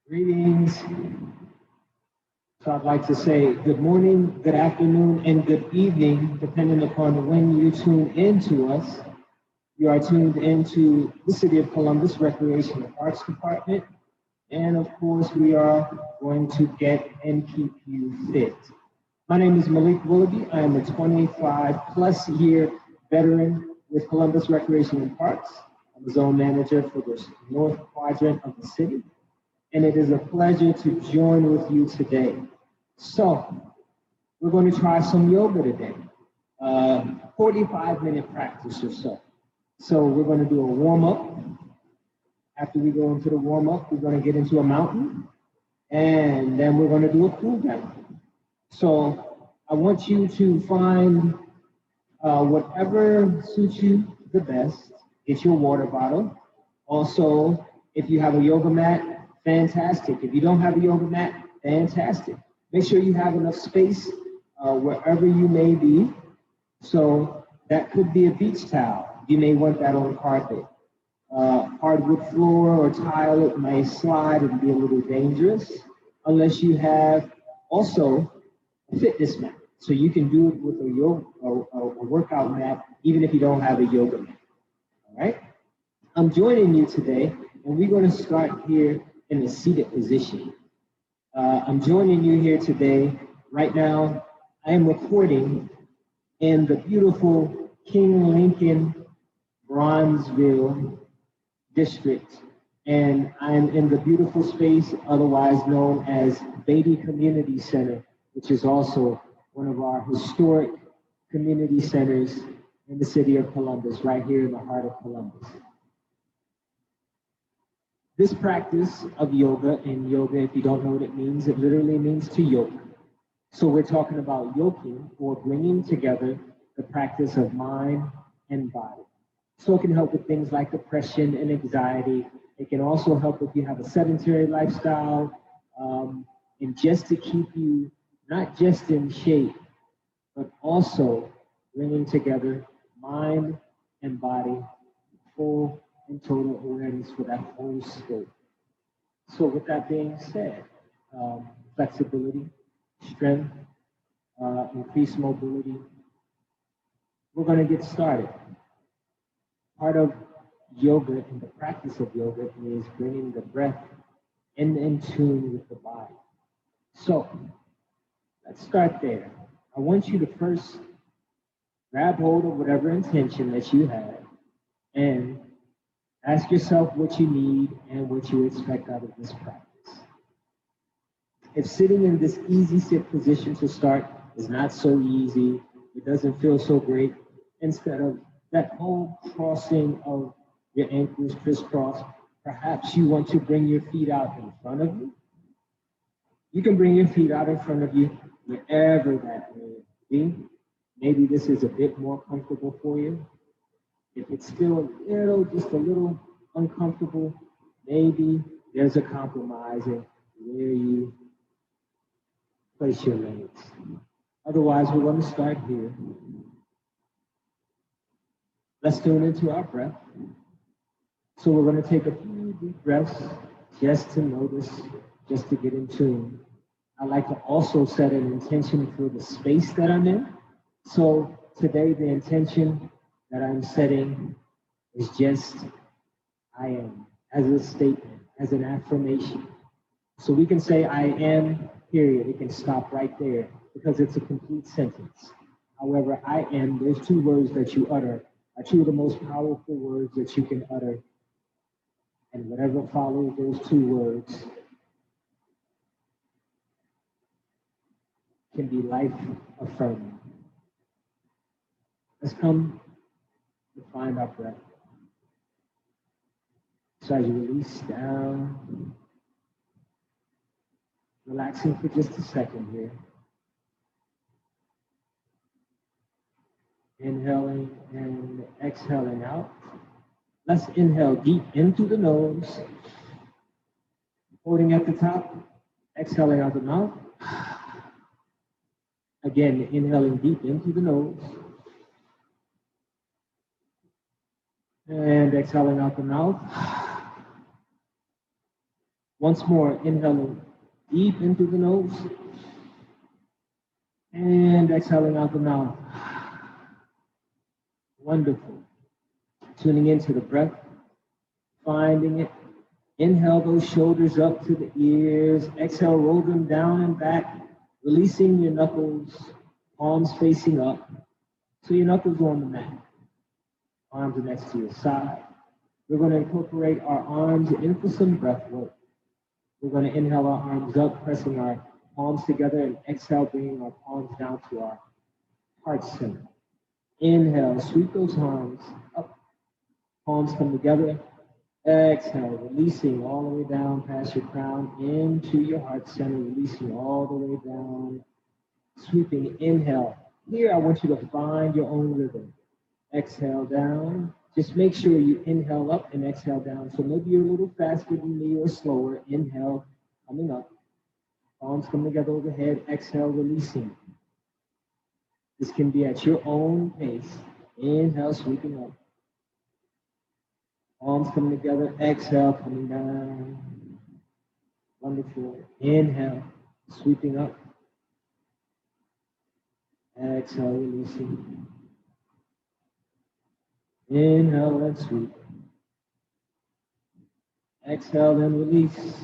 Greetings. So I'd like to say good morning, good afternoon, and good evening, depending upon when you tune in to us. You are tuned into the City of Columbus Recreation and Arts Department. And of course, we are going to get and keep you fit. My name is Malik Willoughby. I am a 25 plus year veteran with Columbus Recreation and Parks. I'm a zone manager for the north quadrant of the city. And it is a pleasure to join with you today. So, we're going to try some yoga today. 45-minute practice or so. So we're going to do a warm-up. After we go into the warm-up, we're going to get into a mountain. And then we're going to do a cool down. So I want you to find whatever suits you the best. Get your water bottle. Also, if you have a yoga mat, fantastic. If you don't have a yoga mat, fantastic. Make sure you have enough space wherever you may be. So that could be a beach towel. You may want that on carpet. Hardwood floor or tile, it may slide and be a little dangerous unless you have also a fitness mat. So you can do it with a workout mat, even if you don't have a yoga mat. All right? I'm joining you today, and we're going to start here in the seated position. I'm joining you here today. Right now, I am recording in the beautiful King Lincoln Bronzeville district, and I'm in the beautiful space otherwise known as Beatty Community Center, which is also one of our historic community centers in the city of Columbus, right here in the heart of Columbus. This practice of yoga, and yoga, if you don't know what it literally means to yoke. So we're talking about yoking, or bringing together the practice of mind and body. So it can help with things like depression and anxiety. It can also help if you have a sedentary lifestyle, and just to keep you not just in shape, but also bringing together mind and body, full and total awareness for that whole scope. So with that being said, flexibility, strength, increased mobility, we're going to get started. Part of yoga and the practice of yoga is bringing the breath in tune with the body. So let's start there. I want you to first grab hold of whatever intention that you have and ask yourself what you need and what you expect out of this practice. If sitting in this easy sit position to start is not so easy, it doesn't feel so great, instead of that whole crossing of your ankles crisscross, perhaps you want to bring your feet out in front of you. You can bring your feet out in front of you wherever that may be. Maybe this is a bit more comfortable for you. If it's still just a little uncomfortable, maybe there's a compromise in where you place your legs. Otherwise, we're going to start here. Let's tune into our breath. So we're going to take a few deep breaths just to notice, just to get in tune. I like to also set an intention for the space that I'm in. So today, the intention that I'm setting is just I am, as a statement, as an affirmation. So we can say I am, period. It can stop right there because it's a complete sentence. However, I am, those two words that you utter are two of the most powerful words that you can utter. And whatever follows those two words can be life affirming. Let's come to find our breath. So as you release down, relaxing for just a second here. Inhaling and exhaling out. Let's inhale deep into the nose, holding at the top, exhaling out the mouth. Again, inhaling deep into the nose, and exhaling out the mouth. Once more, inhaling deep into the nose and exhaling out the mouth. Wonderful. Tuning into the breath, finding it. Inhale those shoulders up to the ears. Exhale, roll them down and back, releasing your knuckles, palms facing up. So your knuckles are on the mat. Arms are next to your side. We're going to incorporate our arms in for some breath work. We're going to inhale our arms up, pressing our palms together, and exhale, bringing our palms down to our heart center. Inhale, sweep those arms up. Palms come together. Exhale, releasing all the way down past your crown into your heart center, releasing all the way down. Sweeping, inhale. Here, I want you to find your own rhythm. Exhale down. Just make sure you inhale up and exhale down. So maybe you're a little faster than me or slower. Inhale, coming up. Palms come together overhead. Exhale, releasing. This can be at your own pace. Inhale, sweeping up. Palms coming together. Exhale, coming down. Wonderful. Inhale, sweeping up. Exhale, releasing. Inhale and sweep. Exhale and release.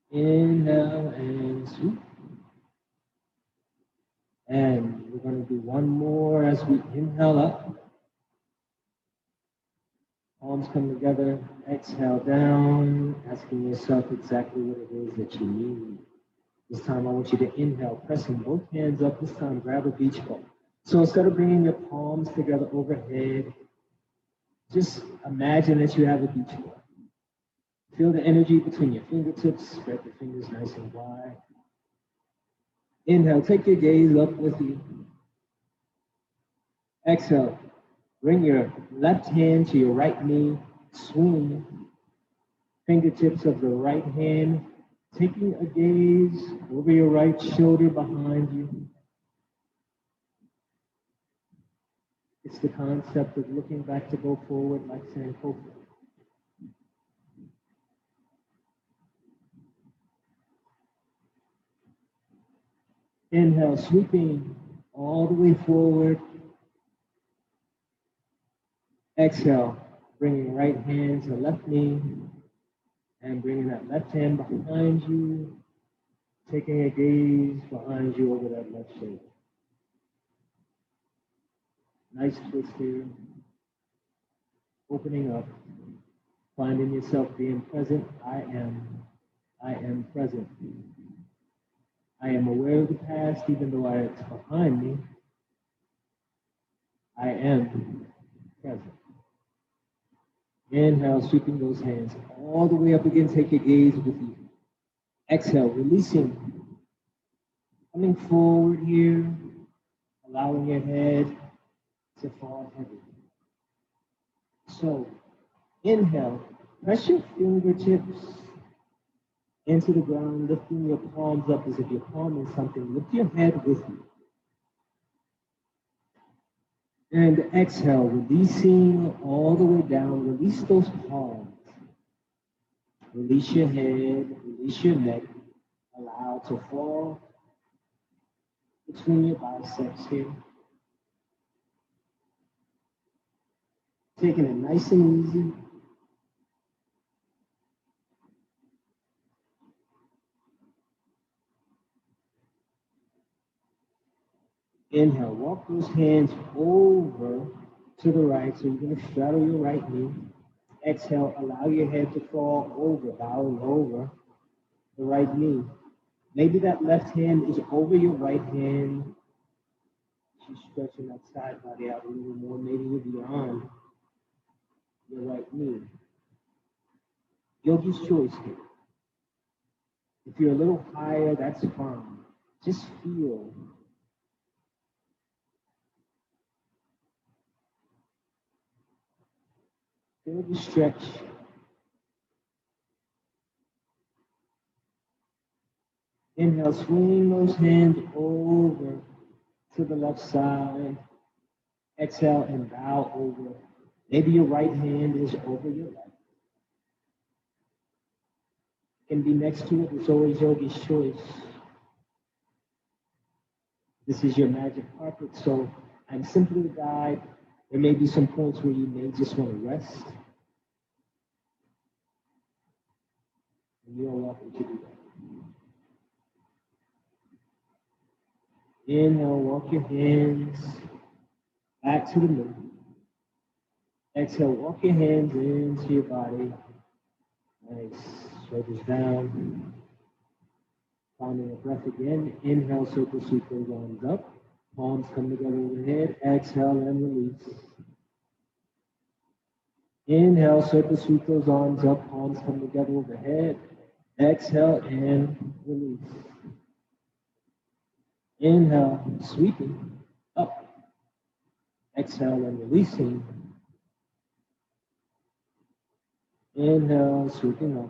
Inhale and sweep. And we're going to do one more as we inhale up. Palms come together. Exhale down, asking yourself exactly what it is that you need. This time I want you to inhale, pressing both hands up. This time grab a beach ball. So instead of bringing your palms together overhead, just imagine that you have a beach ball. Feel the energy between your fingertips. Spread the fingers nice and wide. Inhale, take your gaze up with you. Exhale, bring your left hand to your right knee. Swing fingertips of the right hand, taking a gaze over your right shoulder behind you. It's the concept of looking back to go forward, like saying, go forward. Inhale, sweeping all the way forward. Exhale, bringing right hand to left knee and bringing that left hand behind you, taking a gaze behind you over that left shoulder. Nice twist here. Opening up, finding yourself being present. I am present. I am aware of the past, even though it's behind me. I am present. Inhale, sweeping those hands all the way up again. Take your gaze with you. Exhale, releasing. Coming forward here, allowing your head to fall heavy. So, inhale, press your fingertips into the ground, lifting your palms up as if you're palming something. Lift your head with you. And exhale, releasing all the way down. Release those palms. Release your head, release your neck. Allow to fall between your biceps here. Taking it nice and easy. Inhale, walk those hands over to the right. So you're going to straddle your right knee. Exhale, allow your head to fall over, bowing over the right knee. Maybe that left hand is over your right hand. She's stretching that side body out a little more. Maybe you're beyond your right knee. Yogi's choice here. If you're a little higher, that's fine. Just feel. Feel the stretch. Inhale, swing those hands over to the left side. Exhale and bow over. Maybe your right hand is over your left. Can be next to it. It's always yogi's choice. This is your magic carpet, so I'm simply the guide. There may be some points where you may just want to rest. And you're welcome to do that. Inhale, walk your hands back to the middle. Exhale, walk your hands into your body. Nice. Shoulders down. Finding a breath again. Inhale, circle, sweep those arms up. Palms come together overhead. Exhale and release. Inhale, circle, sweep those arms up. Palms come together overhead. Exhale and release. Inhale, sweeping up. Exhale and releasing. Inhale, sweeping up.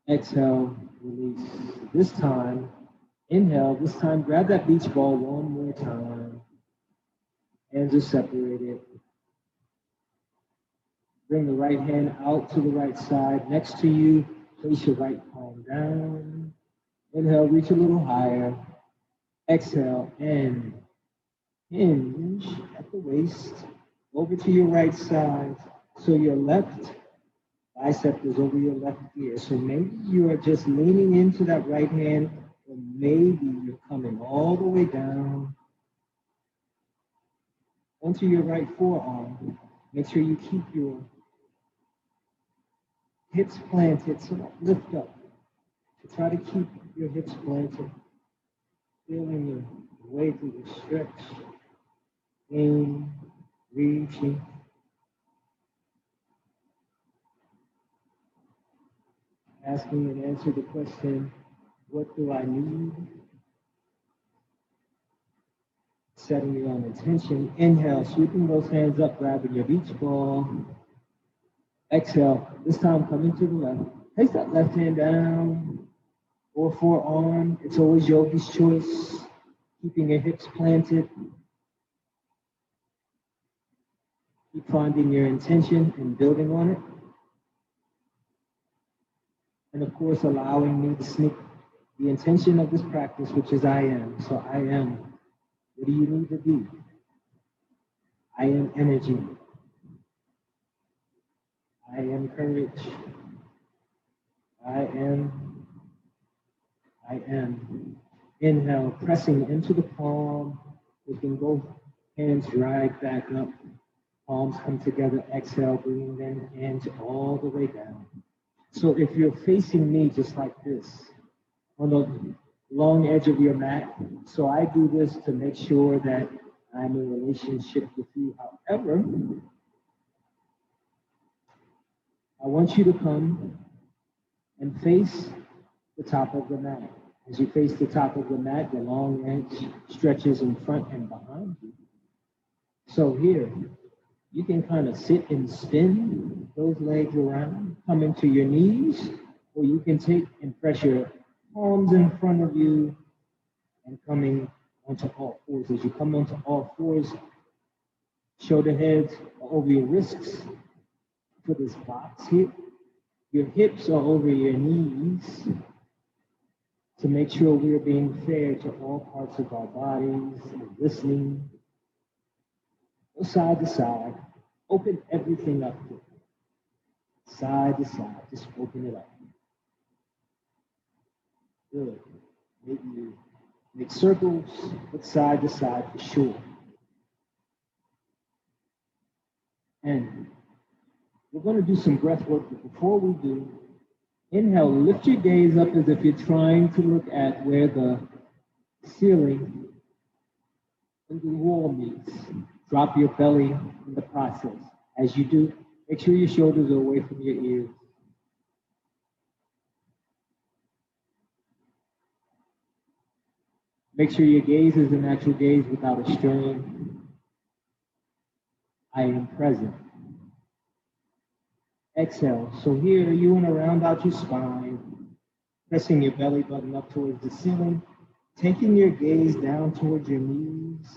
Exhale, release. This time, inhale. This time, grab that beach ball one more time. Hands are separated. Bring the right hand out to the right side. Next to you, place your right palm down. Inhale, reach a little higher. Exhale, and hinge at the waist. Over to your right side. So your left bicep is over your left ear. So maybe you are just leaning into that right hand, or maybe you're coming all the way down onto your right forearm. Make sure you keep your hips planted, so don't lift up. So try to keep your hips planted, feeling your way through the stretch. In, reaching. Asking and answer the question, what do I need? Setting your own intention. Inhale, sweeping those hands up, grabbing your beach ball. Exhale, this time coming to the left. Place that left hand down or forearm. It's always yogi's choice. Keeping your hips planted. Keep finding your intention and building on it. And of course, allowing me to sneak the intention of this practice, which is I am. So I am. What do you need to be? I am energy. I am courage. I am. Inhale, pressing into the palm, lifting both hands right back up. Palms come together. Exhale, bringing them hands all the way down. So if you're facing me just like this, on the long edge of your mat, so I do this to make sure that I'm in a relationship with you. However, I want you to come and face the top of the mat. As you face the top of the mat, the long edge stretches in front and behind you. So here, you can kind of sit and spin those legs around, come into your knees, or you can take and press your palms in front of you and coming onto all fours. As you come onto all fours, shoulder heads over your wrists for this box here. Your hips are over your knees to make sure we are being fair to all parts of our bodies and listening. Go side to side. Open everything up. Side to side. Just open it up. Good. Maybe you make circles, but side to side for sure. And we're going to do some breath work, but before we do, inhale, lift your gaze up as if you're trying to look at where the ceiling and the wall meets. Drop your belly in the process. As you do, make sure your shoulders are away from your ears. Make sure your gaze is a natural gaze without a strain. I am present. Exhale. So here you want to round out your spine, pressing your belly button up towards the ceiling, taking your gaze down towards your knees.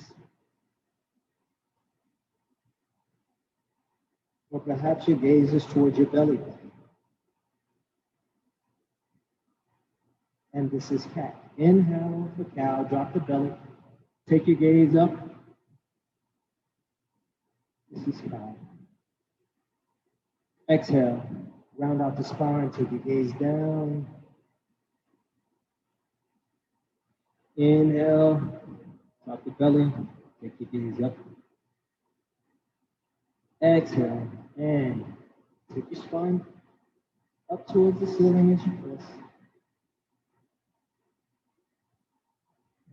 Or perhaps your gaze is towards your belly button. this is cat. Inhale for cow, drop the belly. Take your gaze up. This is cow. Exhale, round out the spine, take your gaze down. Inhale, drop the belly, take your gaze up. Exhale, and take your spine up towards the ceiling as you press.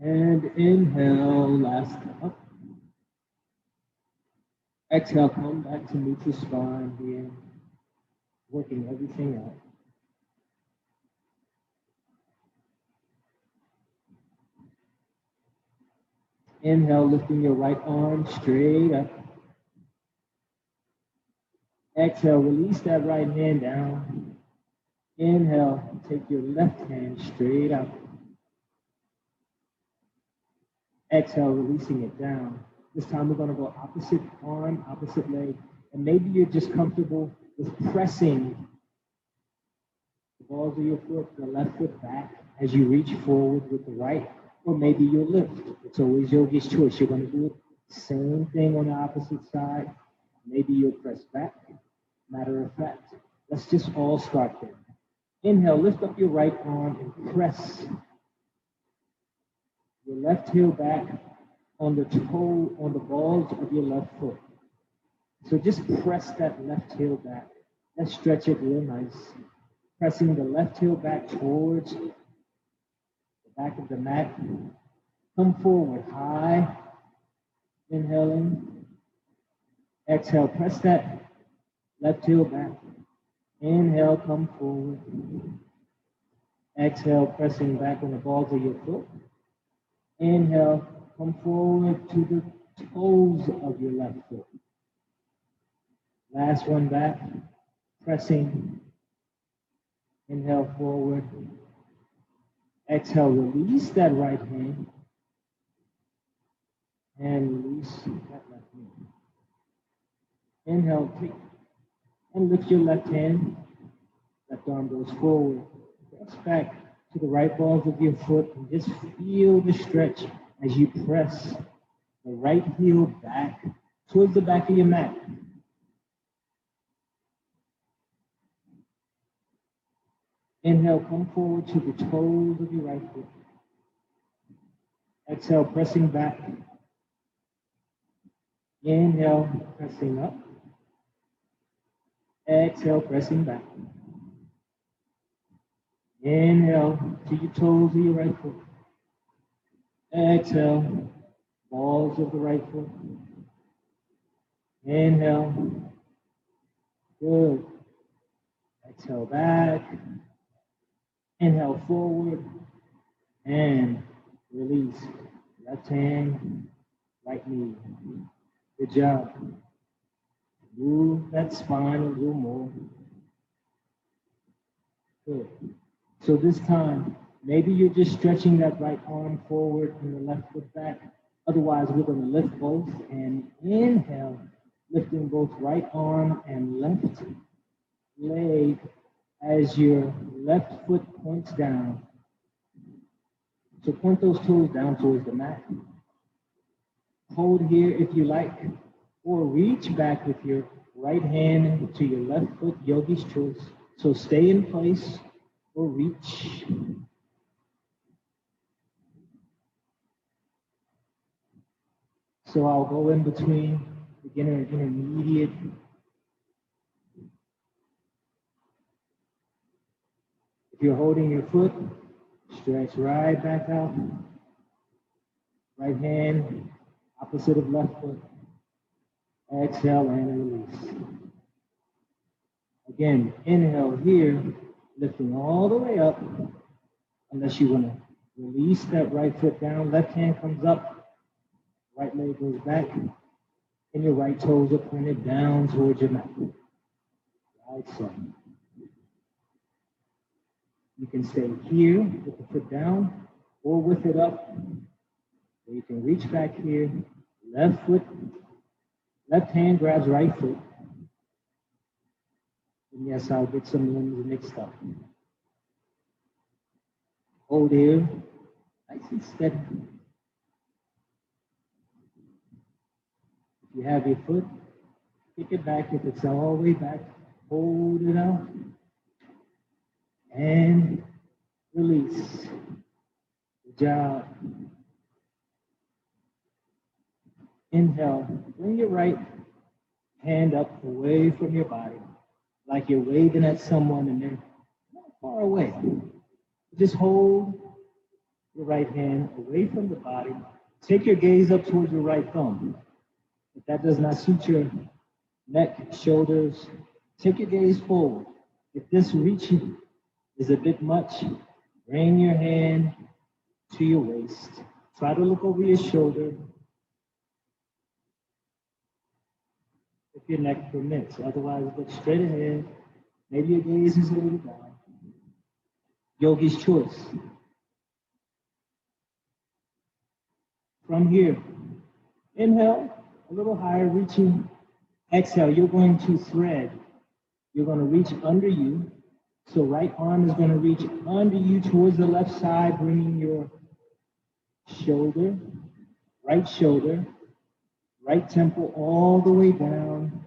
And inhale, last up. Exhale, come back to neutral spine here, working everything out. Inhale, lifting your right arm straight up. Exhale, release that right hand down. Inhale, take your left hand straight up. Exhale, releasing it down. This time we're going to go opposite arm, opposite leg. And maybe you're just comfortable with pressing the balls of your foot, the left foot back as you reach forward with the right. Or maybe you'll lift. It's always yogi's choice. You're going to do it. Same thing on the opposite side. Maybe you'll press back. Matter of fact, let's just all start there. Inhale, lift up your right arm and press your left heel back on the toe, on the balls of your left foot. So just press that left heel back. Let's stretch it real nice. Pressing the left heel back towards the back of the mat. Come forward high. Inhaling. Exhale, press that left heel back. Inhale, come forward. Exhale, pressing back on the balls of your foot. Inhale, come forward to the toes of your left foot. Last one back, pressing. Inhale forward. Exhale, release that right hand. And release that left hand. Inhale, take and lift your left hand. Left arm goes forward. Press back to the right balls of your foot and just feel the stretch as you press the right heel back towards the back of your mat. Inhale, come forward to the toes of your right foot. Exhale, pressing back. Inhale, pressing up. Exhale, pressing back. Inhale to your toes of your right foot. Exhale, balls of the right foot. Inhale. Good. Exhale back. Inhale forward. And release. Left hand, right knee. Good job. Move that spine a little more. Good. So this time, maybe you're just stretching that right arm forward and the left foot back. Otherwise, we're going to lift both and inhale, lifting both right arm and left leg as your left foot points down. So point those toes down towards the mat. Hold here if you like, or reach back with your right hand to your left foot, yogi's choice. So stay in place or reach. So I'll go in between beginner and intermediate. If you're holding your foot, stretch right back out. Right hand, opposite of left foot. Exhale and release. Again, inhale here, lifting all the way up. Unless you want to release that right foot down, left hand comes up, right leg goes back, and your right toes are pointed down towards your mat. Right side. You can stay here with the foot down or with it up. So you can reach back here, left foot, left hand grabs right foot. And yes, I'll get some limbs mixed up. Hold here, nice and steady. If you have your foot, kick it back. If it's all the way back, hold it out and release. Good job. Inhale, bring your right hand up away from your body, like you're waving at someone and they're not far away. Just hold your right hand away from the body. Take your gaze up towards your right thumb. If that does not suit your neck, shoulders, take your gaze forward. If this reach is a bit much, bring your hand to your waist. Try to look over your shoulder if your neck permits. Otherwise, look straight ahead. Maybe your gaze is a little down. Yogi's choice. From here, inhale, a little higher, reaching. Exhale, you're going to thread. You're going to reach under you. So right arm is going to reach under you towards the left side, bringing your shoulder, right temple all the way down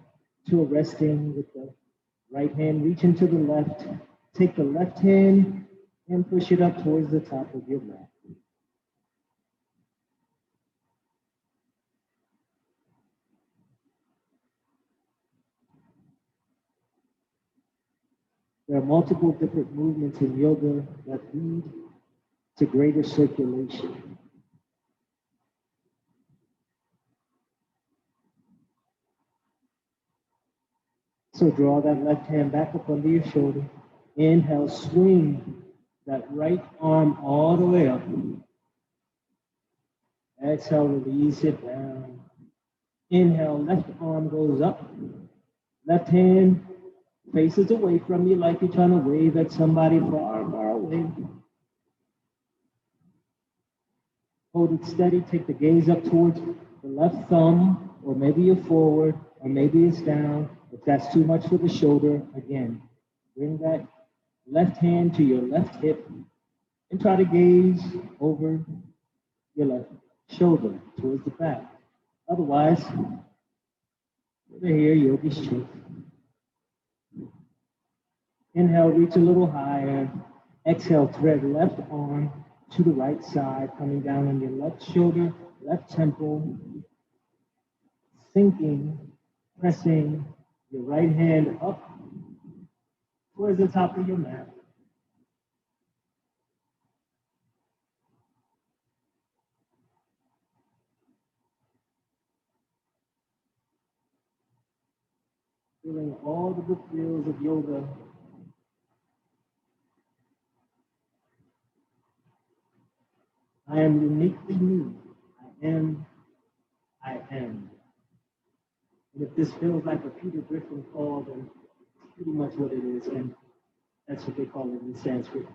to a resting with the right hand reaching to the left. Take the left hand and push it up towards the top of your mat. There are multiple different movements in yoga that lead to greater circulation. So draw that left hand back up under your shoulder. Inhale, swing that right arm all the way up. Exhale, release it down. Inhale, left arm goes up. Left hand faces away from you like you're trying to wave at somebody far, far away. Hold it steady. Take the gaze up towards the left thumb, or maybe you're forward, or maybe it's down. If that's too much for the shoulder, again, bring that left hand to your left hip and try to gaze over your left shoulder towards the back. Otherwise, over here, yogi's choice. Inhale, reach a little higher. Exhale, thread left arm to the right side, coming down on your left shoulder, left temple, sinking, pressing your right hand up towards the top of your mat. Feeling all the good feels of yoga. I am uniquely me. I am. And if this feels like a Peter Griffin call, then it's pretty much what it is. And that's what they call it in Sanskrit.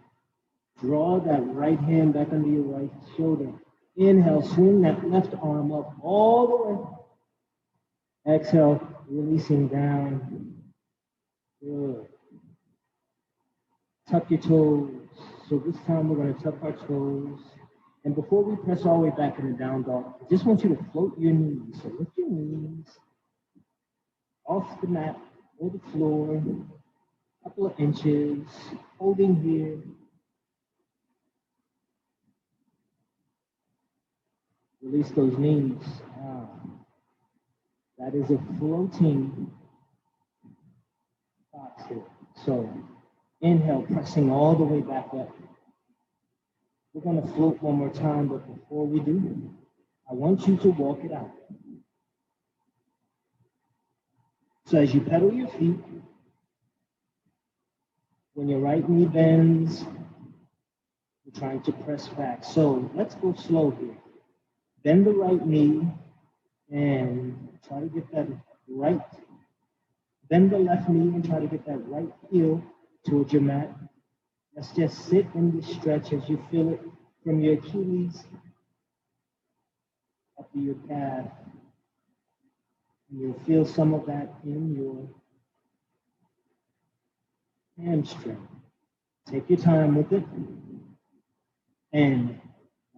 Draw that right hand back under your right shoulder. Inhale, swing that left arm up all the way. Exhale, releasing down. Good. Tuck your toes. So this time we're going to tuck our toes. And before we press all the way back in the down dog, I just want you to float your knees. So lift your knees off the mat or the floor, a couple of inches, holding here. Release those knees. That is a floating box here. So inhale, pressing all the way back up. We're going to float one more time, but before we do, I want you to walk it out. So as you pedal your feet, when your right knee bends, you're trying to press back. So let's go slow here. Bend the right knee and try to get that right. Bend the left knee and try to get that right heel towards your mat. Let's just sit in this stretch as you feel it from your Achilles up to your calf. And you'll feel some of that in your hamstring. Take your time with it. And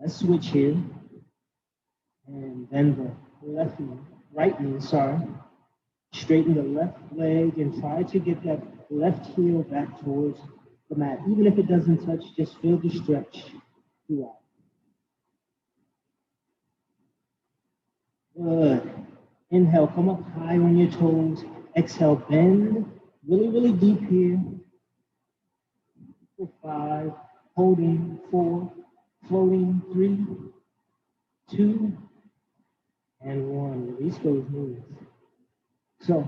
let's switch here. And then the right knee, sorry. Straighten the left leg and try to get that left heel back towards the mat. Even if it doesn't touch, just feel the stretch throughout. Good. Inhale, come up high on your toes. Exhale, bend really, really deep here. For 5, holding 4, floating 3, 2, and 1. Release those knees. So,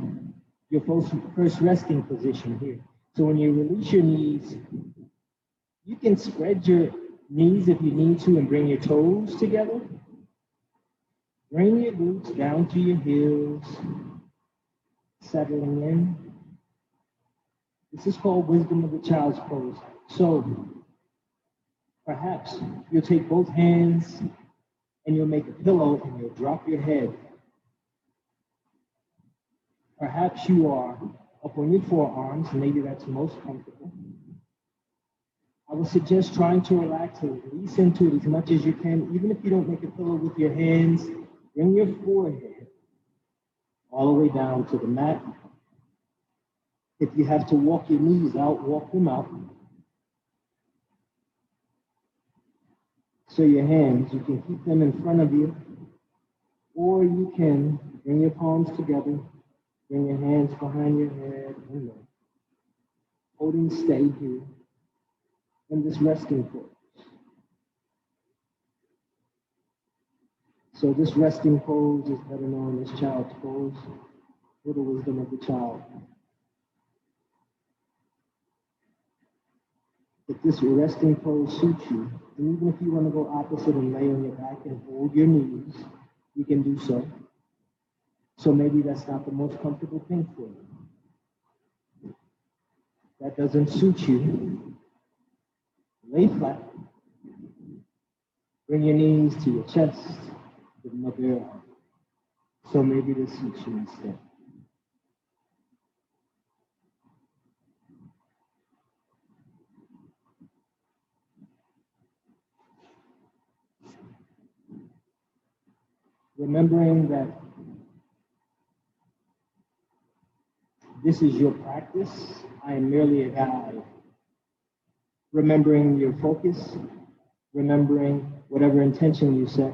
your first resting position here. So when you release your knees, you can spread your knees if you need to and bring your toes together. Bring your glutes down to your heels, settling in. This is called wisdom of the child's pose. So perhaps you'll take both hands and you'll make a pillow and you'll drop your head. Perhaps you are up on your forearms, maybe that's most comfortable. I would suggest trying to relax and release into it as much as you can. Even if you don't make a pillow with your hands, bring your forehead all the way down to the mat. If you have to walk your knees out, walk them out. So your hands, you can keep them in front of you, or you can bring your palms together, bring your hands behind your head, and then holding steady here in this resting pose. So this resting pose is better known as child's pose, for the wisdom of the child. If this resting pose suits you, and even if you want to go opposite and lay on your back and hold your knees, you can do so. So maybe that's not the most comfortable thing for you. That doesn't suit you. Lay flat. Bring your knees to your chest. Give them a bare arm. So maybe this suits you instead. Remembering that this is your practice, I am merely a guide. Remembering your focus, remembering whatever intention you set,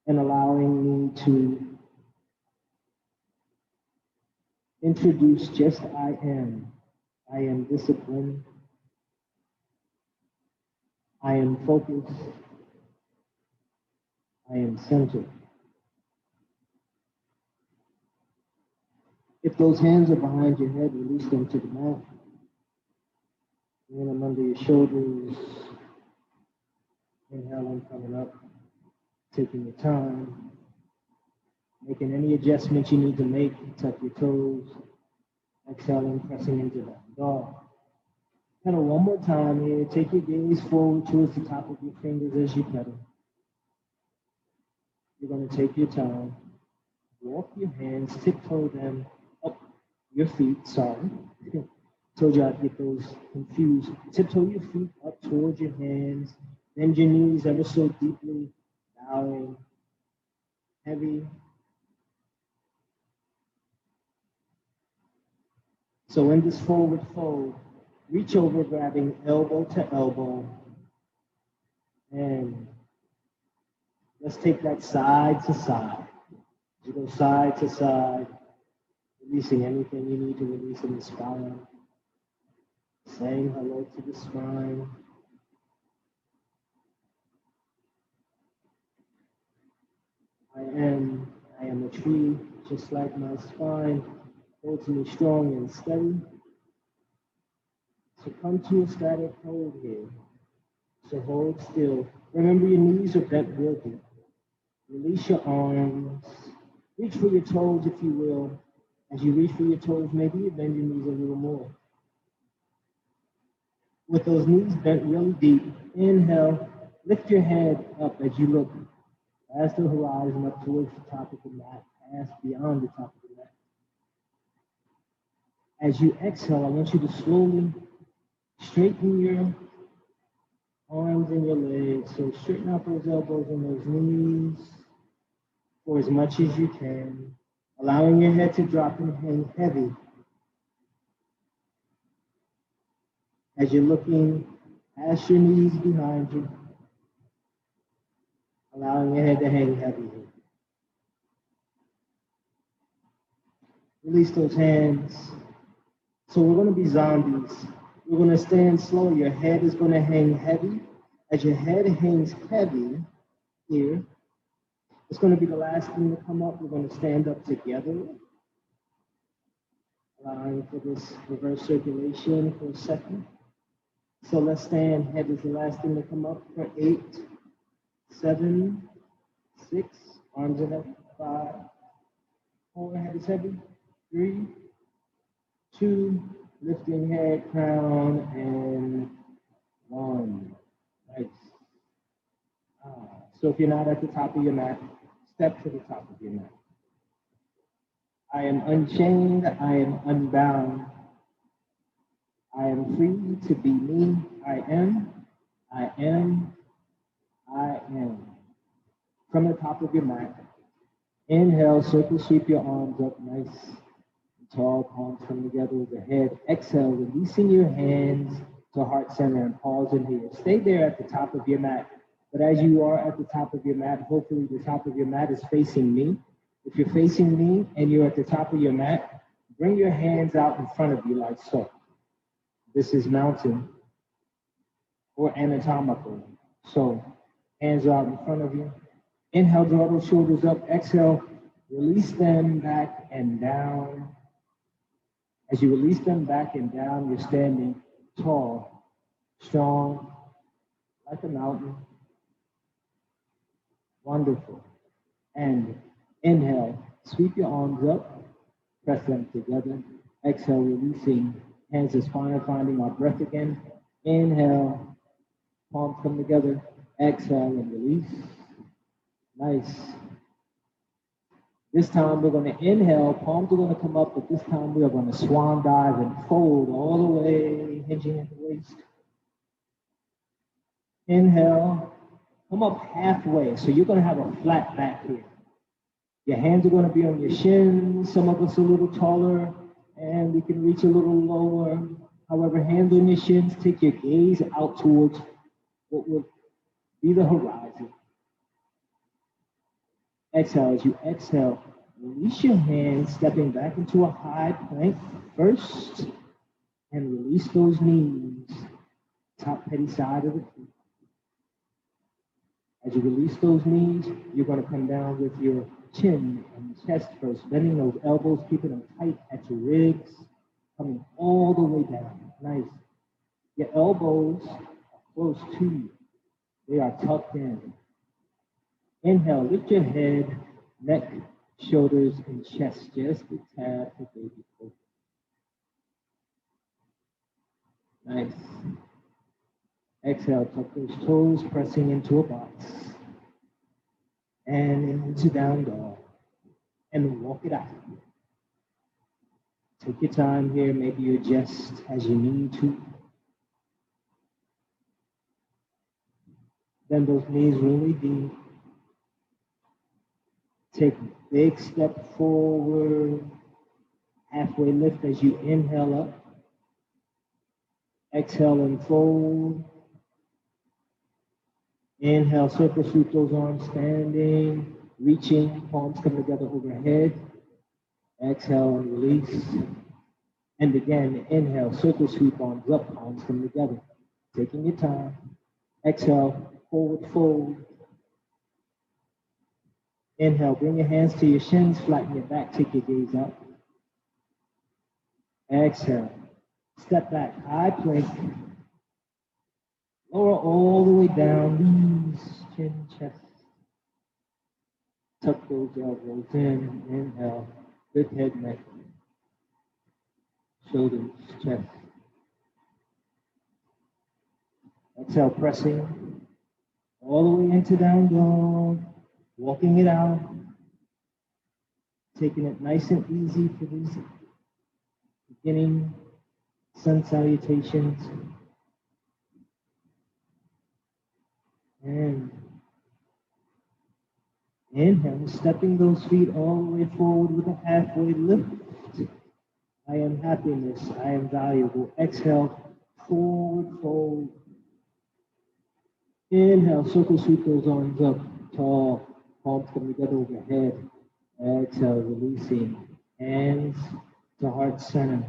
and allowing me to introduce just I am. I am disciplined. I am focused. I am centered. If those hands are behind your head, release them to the mat. Bring them under your shoulders. Inhaling, coming up. Taking your time. Making any adjustments you need to make. Tuck your toes. Exhaling, pressing into that dog. Pedal one more time here. Take your gaze forward towards the top of your fingers as you pedal. You're going to take your time. Walk your hands, tiptoe them up your feet. Sorry. Told you I'd get those confused. Tiptoe your feet up towards your hands. Bend your knees ever so deeply. Bowing. Heavy. So in this forward fold, reach over, grabbing elbow to elbow. And let's take that side to side. You go side to side, releasing anything you need to release in the spine. Saying hello to the spine. I am a tree, just like my spine holds me strong and steady. So come to a static hold here. So hold still. Remember your knees are bent real deep. Release your arms. Reach for your toes, if you will. As you reach for your toes, maybe you bend your knees a little more. With those knees bent really deep, inhale, lift your head up as you look past the horizon up towards the top of the mat, past beyond the top of the mat. As you exhale, I want you to slowly straighten your Arms and your legs. So straighten out those elbows and those knees for as much as you can, allowing your head to drop and hang heavy as you're looking past your knees behind you, allowing your head to hang heavy here. Release those hands. So we're going to be zombies. We're going to stand slow. Your head is going to hang heavy. As your head hangs heavy here, it's going to be the last thing to come up. We're going to stand up together, allowing for this reverse circulation for a second. So let's stand. Head is the last thing to come up for 8, 7, 6. Arms are heavy. 5, 4. Head is heavy. 3, 2. Lifting head, crown, and 1. Nice. So if you're not at the top of your mat, step to the top of your mat. I am unchained. I am unbound. I am free to be me. I am. I am. I am. From the top of your mat, inhale, circle sweep your arms up nice and tall, palms come together overhead. Exhale, releasing your hands to heart center and pause in here. Stay there at the top of your mat. But as you are at the top of your mat, hopefully the top of your mat is facing me. If you're facing me and you're at the top of your mat, bring your hands out in front of you like so. This is mountain or anatomical. So hands out in front of you. Inhale, draw those shoulders up. Exhale, release them back and down. As you release them back and down, you're standing tall, strong, like a mountain. Wonderful. And inhale, sweep your arms up, press them together. Exhale, releasing, hands to spine, finding our breath again. Inhale, palms come together. Exhale and release. Nice. This time we're going to inhale, palms are going to come up, but this time we are going to swan dive and fold all the way, hinging at the waist. Inhale, come up halfway. So you're going to have a flat back here. Your hands are going to be on your shins. Some of us a little taller, and we can reach a little lower. However, hands on your shins, take your gaze out towards what will be the horizon. Exhale. As you exhale, release your hands, stepping back into a high plank first, and release those knees, top petty side of the feet. As you release those knees, you're going to come down with your chin and chest first, bending those elbows, keeping them tight at your ribs, coming all the way down. Nice. Your elbows are close to you. They are tucked in. Inhale, lift your head, neck, shoulders, and chest just a tad for baby cobra. Nice. Exhale, tuck those toes, pressing into a box. And into down dog. And walk it out. Take your time here, maybe you adjust as you need to. Bend those knees really deep. Take a big step forward. Halfway lift as you inhale up. Exhale and fold. Inhale, circle sweep those arms standing, reaching, palms come together overhead. Exhale and release. And again, inhale, circle sweep arms up, palms come together. Taking your time. Exhale, forward fold. Inhale, bring your hands to your shins, flatten your back, take your gaze up. Exhale, step back, high plank. Lower all the way down, knees, chin, chest. Tuck those elbows in, inhale, lift head, neck, shoulders, chest. Exhale, pressing all the way into down dog, walking it out, taking it nice and easy for these beginning sun salutations. And inhale, stepping those feet all the way forward with a halfway lift. I am happiness. I am valuable. Exhale, forward fold. Inhale, circle sweep those arms up, tall, palms come together overhead. Exhale, releasing, hands to heart center.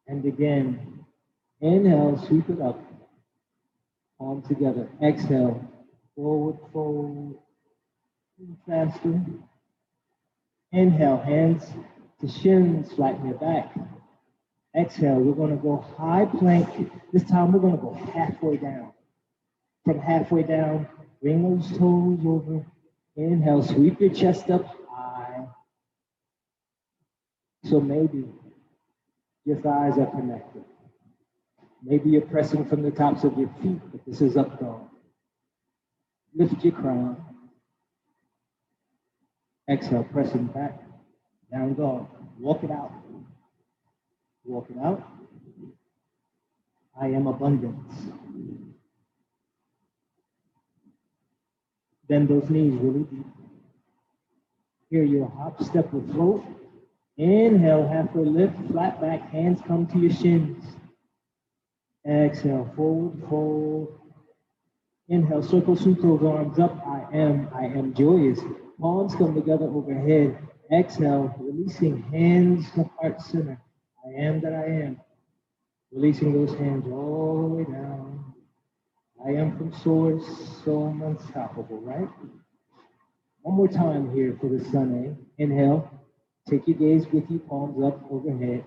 And again, inhale, sweep it up, palm together. Exhale, forward fold, faster. Inhale, hands to shins, flatten your back. Exhale, we're going to go high plank. This time we're going to go halfway down. From halfway down, bring those toes over. Inhale, sweep your chest up high. So maybe your thighs are connected. Maybe you're pressing from the tops of your feet, but this is up dog. Lift your crown. Exhale, pressing back. Down dog. Walk it out. Walk it out. I am abundance. Bend those knees really deep. Here, your hop, step, or float. Inhale, halfway lift, flat back, hands come to your shins. Exhale, forward fold. Inhale, circle sweep those arms up. I am joyous. Palms come together overhead. Exhale, releasing hands to heart center. I am that I am. Releasing those hands all the way down. I am from source, so I'm unstoppable, right? One more time here for the sun, eh? Inhale, take your gaze with you, palms up overhead.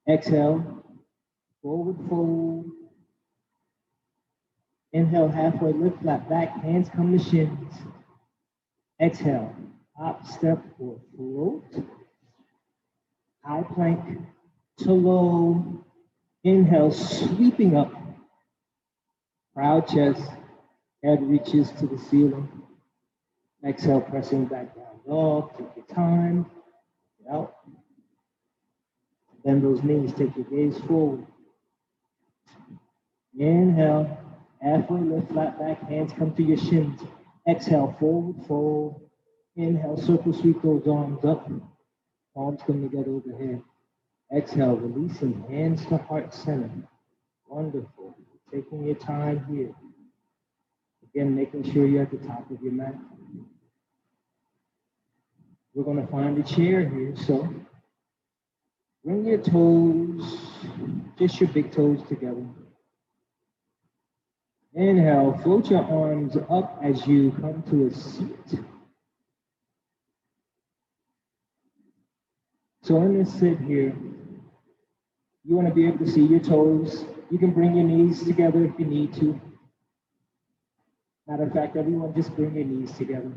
Exhale, forward fold. Inhale, halfway lift, flat back, hands come to shins. Exhale, hop, step, or float. High plank to low. Inhale, sweeping up. Proud chest, head reaches to the ceiling. Exhale, pressing back down dog. Take your time. Get out. Bend those knees. Take your gaze forward. Inhale. Halfway lift, flat back. Hands come to your shins. Exhale, forward fold. Inhale, circle sweep those arms up. Palms come together overhead. Exhale, releasing hands to heart center. Wonderful. Taking your time here. Again, making sure you're at the top of your mat. We're going to find a chair here, so bring your toes, just your big toes together. Inhale, float your arms up as you come to a seat. So in this sit here, you want to be able to see your toes. You can bring your knees together if you need to. Matter of fact, everyone just bring your knees together.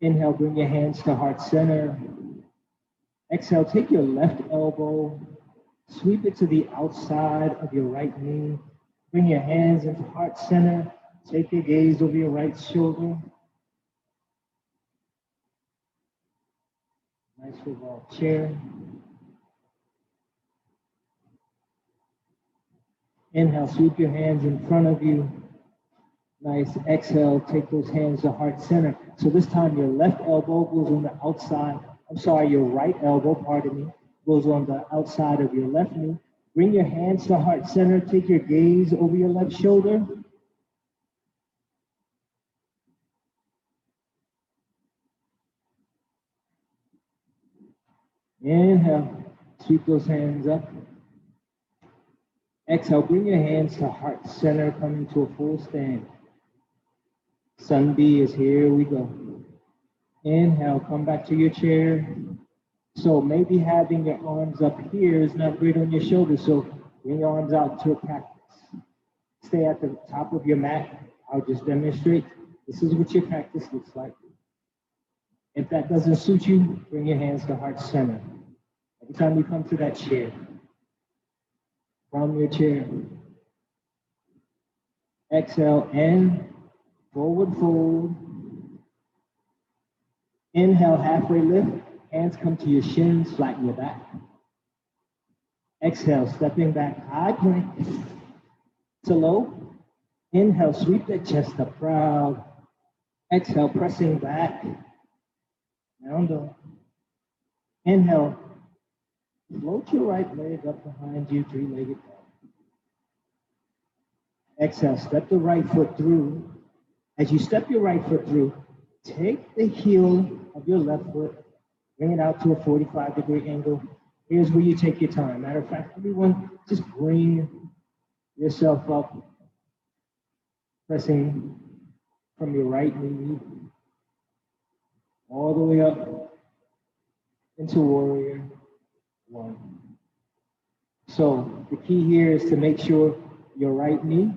Inhale, bring your hands to heart center. Exhale, take your left elbow, sweep it to the outside of your right knee. Bring your hands into heart center. Take your gaze over your right shoulder. Nice revolved chair. Inhale, sweep your hands in front of you. Nice. Exhale, take those hands to heart center. So this time your left elbow goes on the outside. Your right elbow, pardon me, goes on the outside of your left knee. Bring your hands to heart center. Take your gaze over your left shoulder. Inhale, sweep those hands up. Exhale, bring your hands to heart center, coming to a full stand. Sun B is here we go. Inhale, come back to your chair. So maybe having your arms up here is not great on your shoulders, so bring your arms out to a cactus. Stay at the top of your mat. I'll just demonstrate. This is what your cactus looks like. If that doesn't suit you, bring your hands to heart center. Every time you come to that chair, from your chair, exhale and forward fold. Inhale, halfway lift. Hands come to your shins, flatten your back. Exhale, stepping back, high plank to low. Inhale, sweep that chest up proud. Exhale, pressing back. Down dog. Inhale, float your right leg up behind you, three-legged dog. Exhale, step the right foot through. As you step your right foot through, take the heel of your left foot, bring it out to a 45-degree angle. Here's where you take your time. Matter of fact, everyone, just bring yourself up, pressing from your right knee all the way up into warrior one. So the key here is to make sure your right knee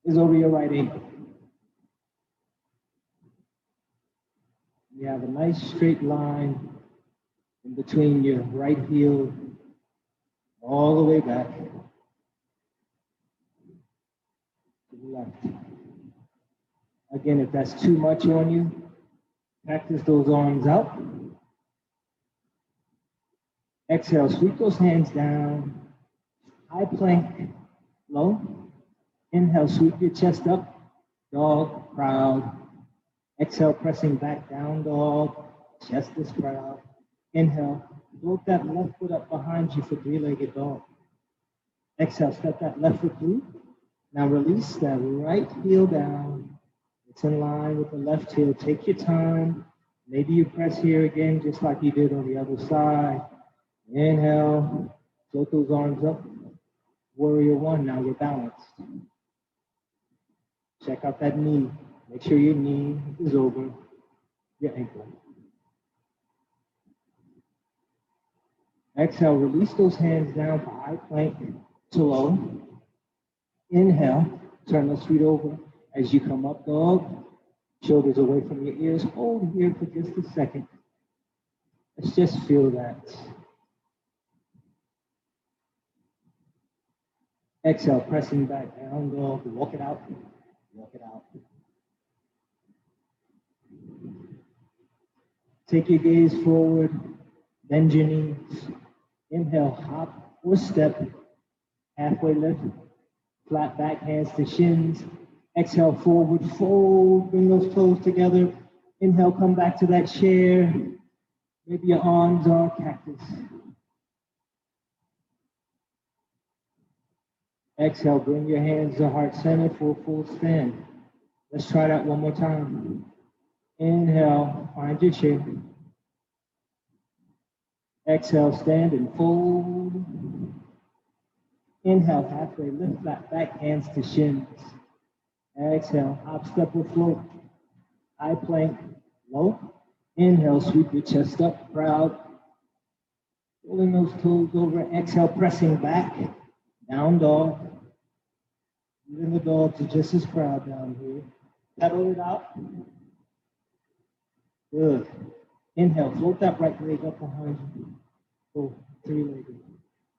is over your right ankle. You have a nice straight line in between your right heel all the way back to the left. Again, if that's too much on you, practice those arms out. Exhale, sweep those hands down. High plank, low. Inhale, sweep your chest up. Dog, proud. Exhale, pressing back down, dog. Chest is proud. Inhale, float that left foot up behind you for three-legged dog. Exhale, step that left foot through. Now release that right heel down. It's in line with the left heel. Take your time. Maybe you press here again, just like you did on the other side. Inhale, float those arms up. Warrior one, now you're balanced. Check out that knee. Make sure your knee is over your ankle. Exhale, release those hands down for high plank to low. Inhale, turn those feet over as you come up, dog. Shoulders away from your ears. Hold here for just a second. Let's just feel that. Exhale, pressing back down, dog. Walk it out. Walk it out. Take your gaze forward. Bend your knees. Inhale, hop or step. Halfway lift. Flat back, hands to shins. Exhale, forward fold. Bring those toes together. Inhale, come back to that chair. Maybe your arms are cactus. Exhale, bring your hands to heart center for a full stand. Let's try that one more time. Inhale, find your chair. Exhale, stand and fold. Inhale, halfway lift, flat back, hands to shins. Exhale, hop, step, or float. High plank, low. Inhale, sweep your chest up, proud. Rolling those toes over. Exhale, pressing back. Down dog. Even the dogs are just as proud down here. Pedal it out. Good. Inhale, float that right leg up behind you. Go three-legged.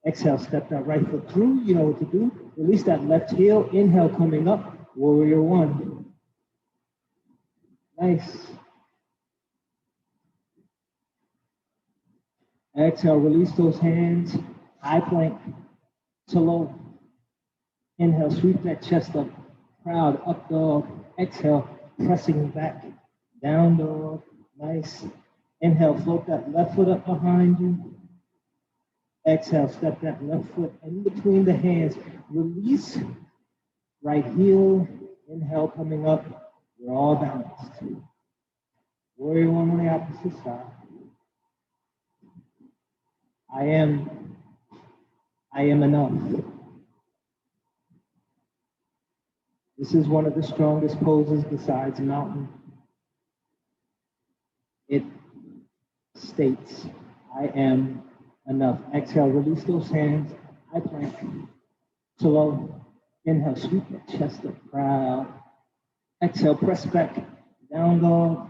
Exhale, step that right foot through. You know what to do. Release that left heel. Inhale, coming up. Warrior one. Nice. Exhale, release those hands. High plank to low. Inhale, sweep that chest up. Proud, up dog. Exhale, pressing back. Down dog. Nice. Inhale, float that left foot up behind you. Exhale, step that left foot in between the hands. Release. Right heel. Inhale, coming up. We're all balanced. Warrior one on the opposite side. I am enough. This is one of the strongest poses besides mountain. It states, I am enough. Exhale, release those hands. High plank to low. Inhale, sweep that chest up, proud. Exhale, press back, down dog.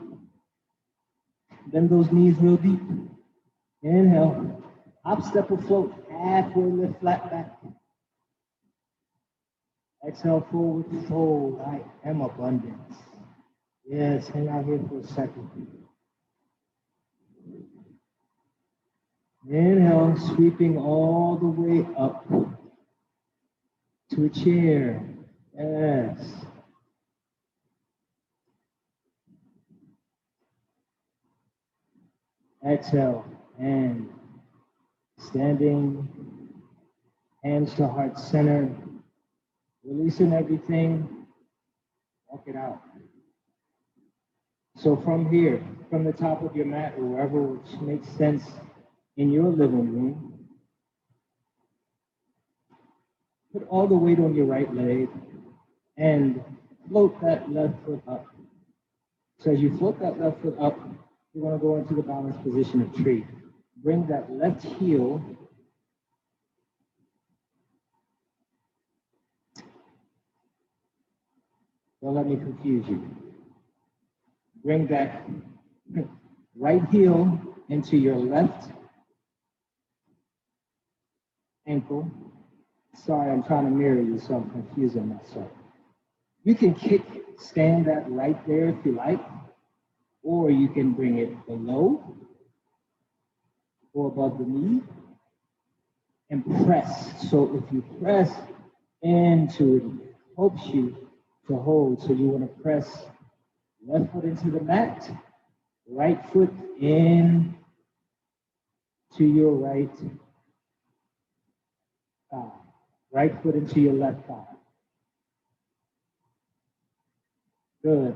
Bend those knees real deep. Inhale, hop, step, or float. Halfway lift, flat back. Exhale, forward fold. I am abundance. Yes, hang out here for a second. Inhale, sweeping all the way up to a chair. Yes. Exhale. And standing, hands to heart center, releasing everything, walk it out. So from here, from the top of your mat or wherever which makes sense in your living room, put all the weight on your right leg and float that left foot up. So as you float that left foot up, you're going to go into the balanced position of tree. Bring that left heel don't let me confuse you. Bring that right heel into your left ankle. Sorry, I'm trying to mirror you, so I'm confusing myself. You can stand that right there if you like, or you can bring it below or above the knee and press. So if you press into it, it helps you to hold. So you want to press left foot into the mat, right foot in to your right thigh, right foot into your left thigh. Good.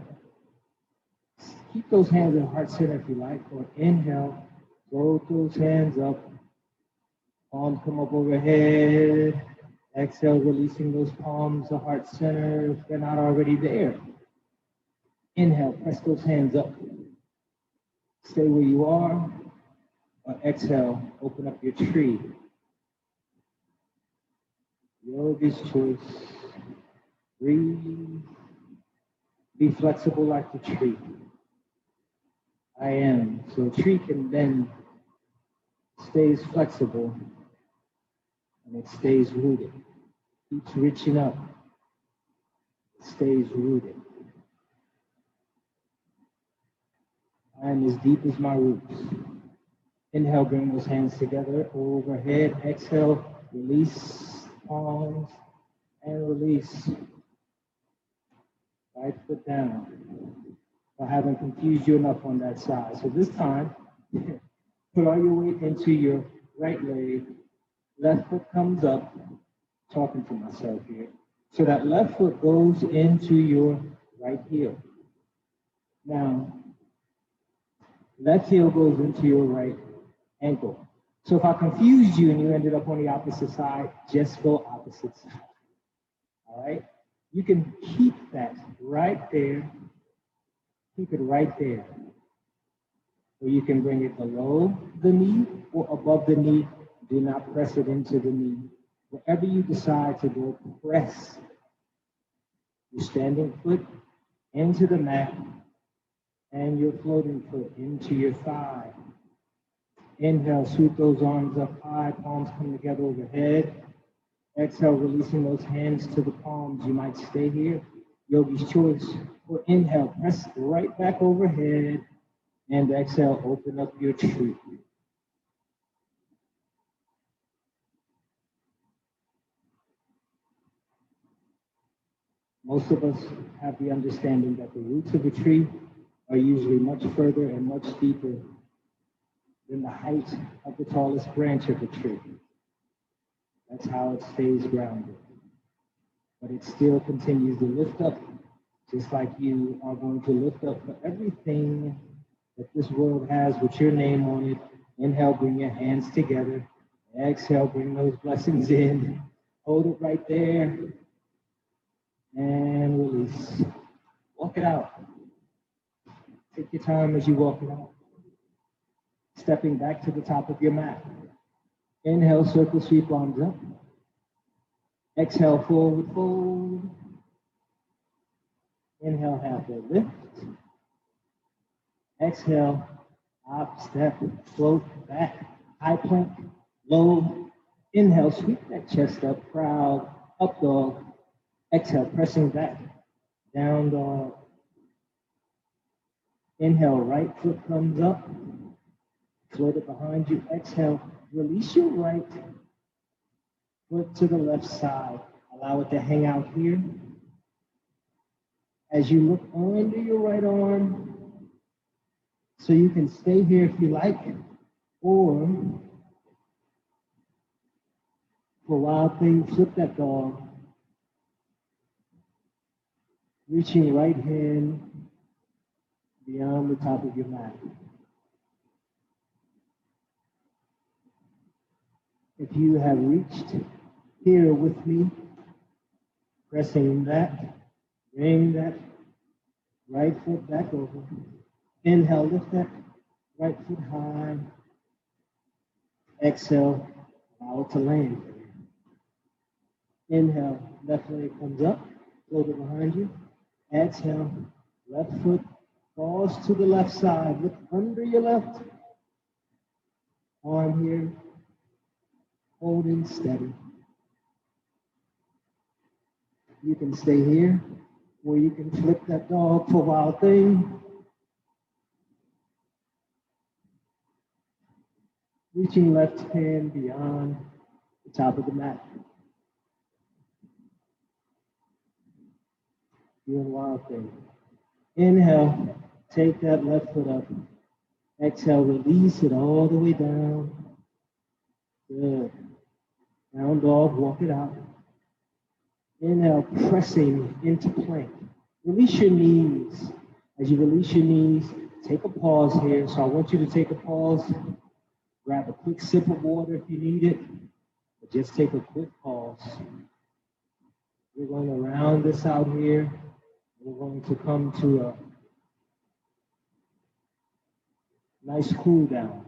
Keep those hands in heart center if you like, or inhale, float those hands up, palms come up overhead. Exhale, releasing those palms to heart center if they're not already there. Inhale, press those hands up. Stay where you are, or exhale, open up your tree. Yogi's choice. Breathe. Be flexible like the tree. I am. So a tree can bend, stays flexible, and it stays rooted. Keeps reaching up, it stays rooted. I am as deep as my roots. Inhale, bring those hands together, overhead. Exhale, release palms, and release. Right foot down. I haven't confused you enough on that side. So this time, put all your weight into your right leg. Left foot comes up. Talking to myself here. So that left foot goes into your right heel. Now, left heel goes into your right ankle. So if I confused you and you ended up on the opposite side, just go opposite side. All right? You can keep that right there. Keep it right there. Or you can bring it below the knee or above the knee. Do not press it into the knee. Wherever you decide to go, press your standing foot into the mat and your floating foot into your thigh. Inhale, sweep those arms up high, palms come together overhead. Exhale, releasing those hands to the palms. You might stay here, yogi's choice. Or inhale, press right back overhead. And exhale, open up your tree. Most of us have the understanding that the roots of a tree are usually much further and much deeper than the height of the tallest branch of the tree. That's how it stays grounded. But it still continues to lift up, just like you are going to lift up for everything that this world has with your name on it. Inhale, bring your hands together. Exhale, bring those blessings in. Hold it right there. And release. Walk it out. Take your time as you walk it out. Stepping back to the top of your mat. Inhale, circle, sweep arms up. Exhale, forward fold. Inhale, halfway lift. Exhale, up, step, float, back, high plank, low. Inhale, sweep that chest up, proud, up dog. Exhale, pressing back, down dog. Inhale, right foot comes up, float it behind you. Exhale, release your right foot to the left side. Allow it to hang out here. As you look under your right arm, so you can stay here if you like, or for Wild Thing, flip that dog, reaching your right hand beyond the top of your mat. If you have reached here with me, pressing that, bring that right foot back over. Inhale, lift that right foot high. Exhale, allow it to land. Inhale, left leg comes up, shoulder behind you. Exhale, left foot falls to the left side. Look under your left arm here, holding steady. You can stay here, or you can flip that dog for Wild Thing. Reaching left hand beyond the top of the mat. Doing Wild Thing. Inhale, take that left foot up. Exhale, release it all the way down. Good. Down dog, walk it out. Inhale, pressing into plank. Release your knees. As you release your knees, take a pause here. So I want you to take a pause. Grab a quick sip of water if you need it. But just take a quick pause. We're going to round this out here. We're going to come to a nice cool down.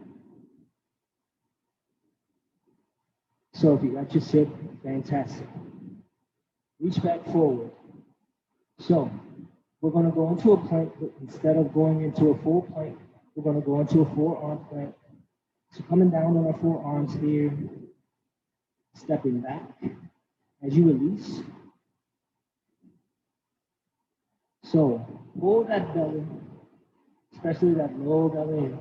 So if you got your sip, fantastic. Reach back forward. So we're going to go into a plank, but instead of going into a full plank, we're going to go into a forearm plank. So coming down on our forearms here, stepping back. As you release. So pull that belly, especially that low belly in.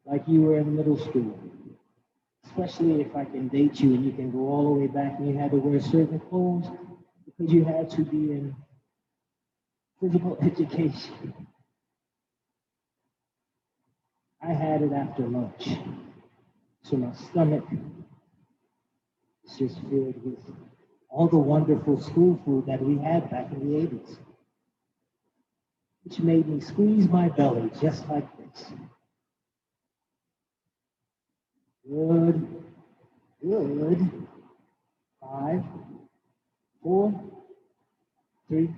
Like you were in middle school. Especially if I can date you and you can go all the way back and you had to wear certain clothes because you had to be in physical education. I had it after lunch. So my stomach is just filled with all the wonderful school food that we had back in the 80s, which made me squeeze my belly just like this. Good, good. 5, 4, 3,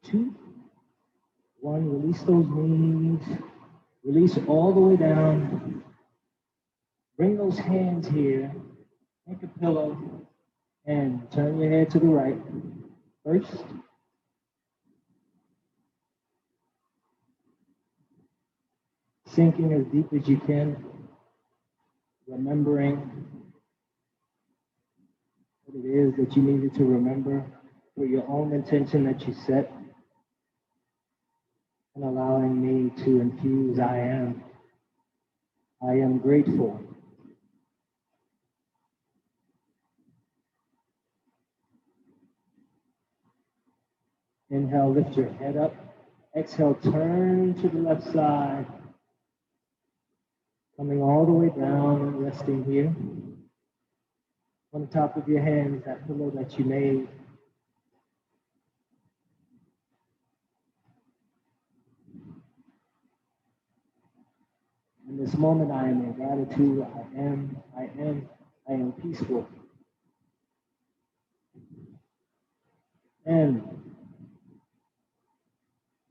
2, 1. Release those knees. Release all the way down. Bring those hands here. Make a pillow and turn your head to the right. First. Sinking as deep as you can. Remembering what it is that you needed to remember for your own intention that you set. And allowing me to infuse I am. I am grateful. Inhale, lift your head up. Exhale, turn to the left side. Coming all the way down and resting here. On the top of your hands, that pillow that you made. In this moment, I am in gratitude. I am peaceful. And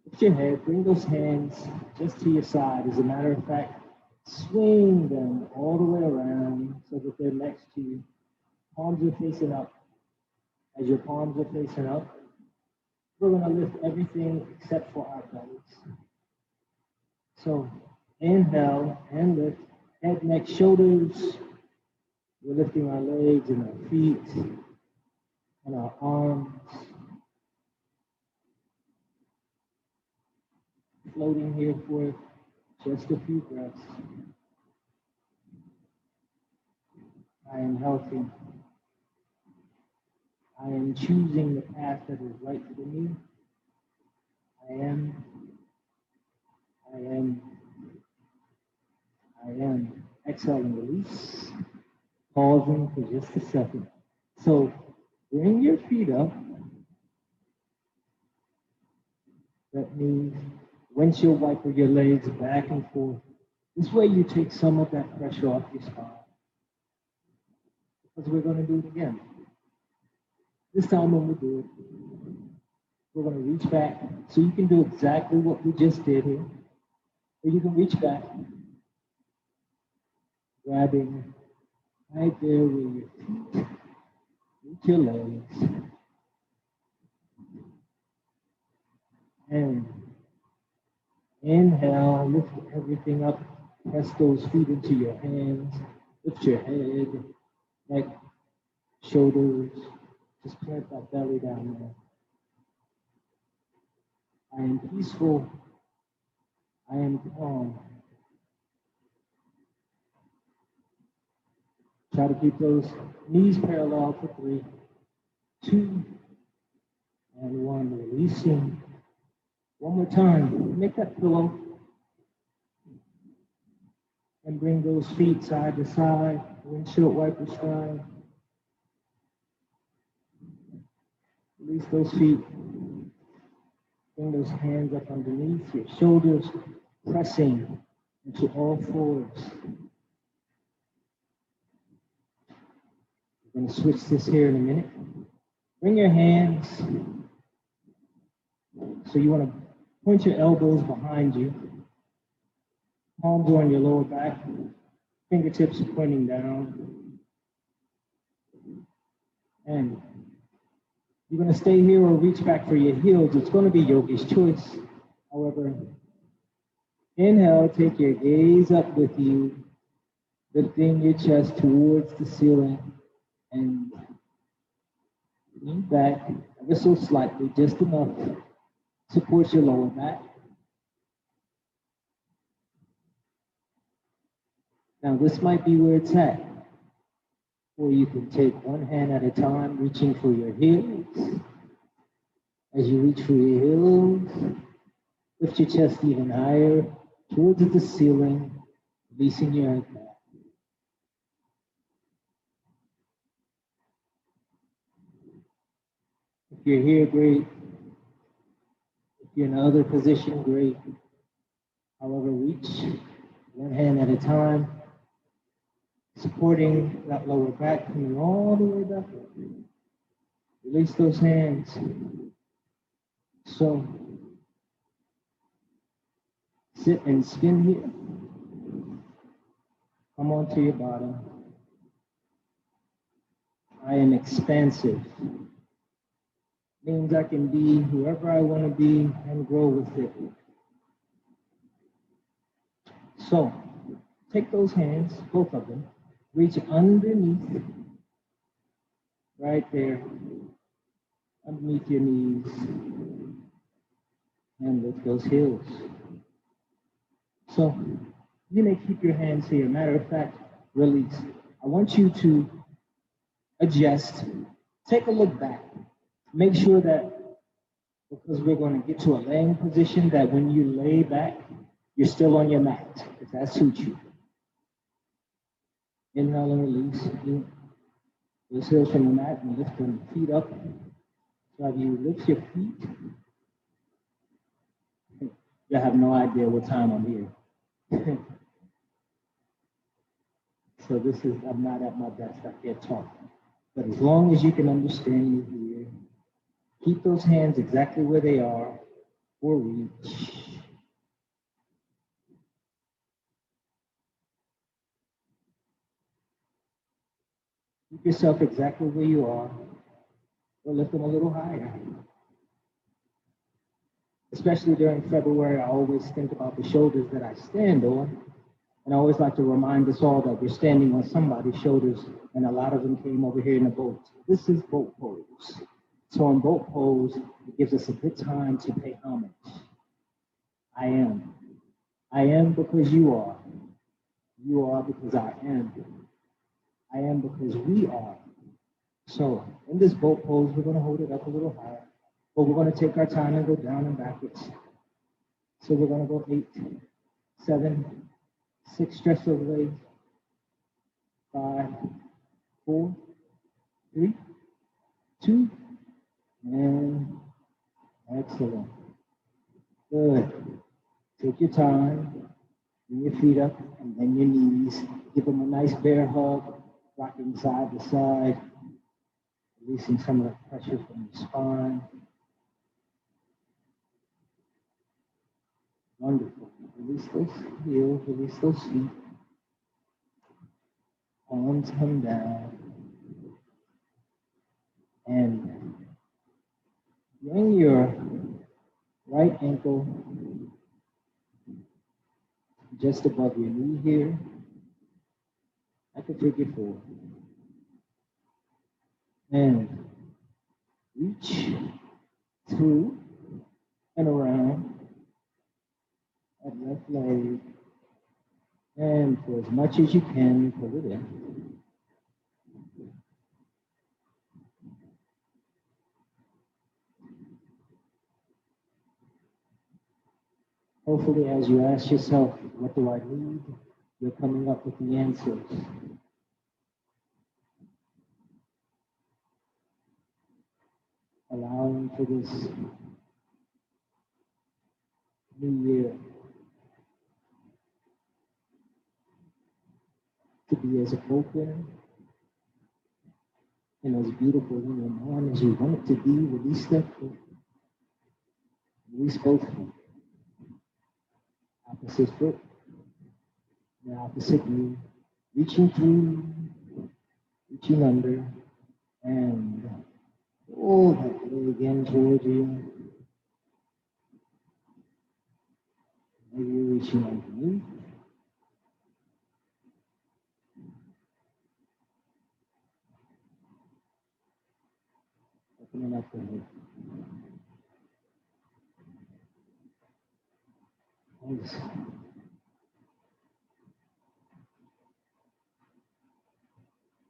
lift your head, bring those hands just to your side. As a matter of fact, swing them all the way around so that they're next to you. Palms are facing up. As your palms are facing up, we're going to lift everything except for our bellies. So inhale and lift. Head, neck, shoulders. We're lifting our legs and our feet and our arms. Floating here for just a few breaths. I am healthy. I am choosing the path that is right for me. I am, I am, I am. Exhale and release. Pausing for just a second. So bring your feet up. That means windshield wiper your legs back and forth. This way you take some of that pressure off your spine. Because we're going to do it again. This time when we do it, we're going to reach back. So you can do exactly what we just did here. Or you can reach back, grabbing right there with your feet, with your legs. And inhale, lift everything up. Press those feet into your hands. Lift your head, neck, shoulders. Just plant that belly down there. I am peaceful. I am calm. Try to keep those knees parallel for 3, 2, and 1. Releasing. One more time. Make that pillow. And bring those feet side to side, windshield wiper style. Release those feet. Bring those hands up underneath your shoulders, pressing into all fours. We're going to switch this here in a minute. Bring your hands. So you want to point your elbows behind you. Palms are on your lower back. Fingertips are pointing down. And you're going to stay here or reach back for your heels. It's going to be yogi's choice. However, inhale, take your gaze up with you, lifting your chest towards the ceiling, and lean back ever so slightly, just enough to support your lower back. Now, this might be where it's at. Or you can take one hand at a time, reaching for your heels. As you reach for your heels, lift your chest even higher towards the ceiling, releasing your head back. If you're here, great. If you're in another position, great. However, reach one hand at a time, supporting that lower back, coming all the way back up. Release those hands. So, sit and spin here. Come onto your bottom. I am expansive. Means I can be whoever I want to be and grow with it. So, take those hands, both of them, reach underneath, right there, underneath your knees, and lift those heels. So, you may keep your hands here. Matter of fact, release. I want you to adjust, take a look back. Make sure that, because we're going to get to a laying position, that when you lay back, you're still on your mat, if that suits you. Inhale and release. Those heels from the mat and lift them feet up. So if you lift your feet, you have no idea what time I'm here. So I'm not at my best. I can't talk. But as long as you can understand me here, keep those hands exactly where they are, or reach. Keep yourself exactly where you are, or lift them a little higher. Especially during February, I always think about the shoulders that I stand on. And I always like to remind us all that we're standing on somebody's shoulders, and a lot of them came over here in a boat. This is boat pose. So in boat pose, it gives us a good time to pay homage. I am. I am because you are. You are because I am. I am because we are. So in this boat pose, we're going to hold it up a little higher, but we're going to take our time and go down and backwards. So we're going to go 8, 7, 6, stretch those legs, 5, 4, 3, 2, and excellent. Good. Take your time, bring your feet up, and then your knees. Give them a nice bear hug, rocking side to side, releasing some of the pressure from your spine. Wonderful. Release those heels, release those feet. Palms come down. And bring your right ankle just above your knee here, like a figure 4. And reach through and around that left leg. And for as much as you can, pull it in. Hopefully, as you ask yourself, what do I need? You're coming up with the answers. Allowing for this new year to be as open and as beautiful in your mind as you want it to be. Release that foot. Release both feet. Opposite foot. The opposite knee. Reaching through, reaching under, and pull that leg in towards you. Maybe you're reaching underneath. Opening up the hip. Nice.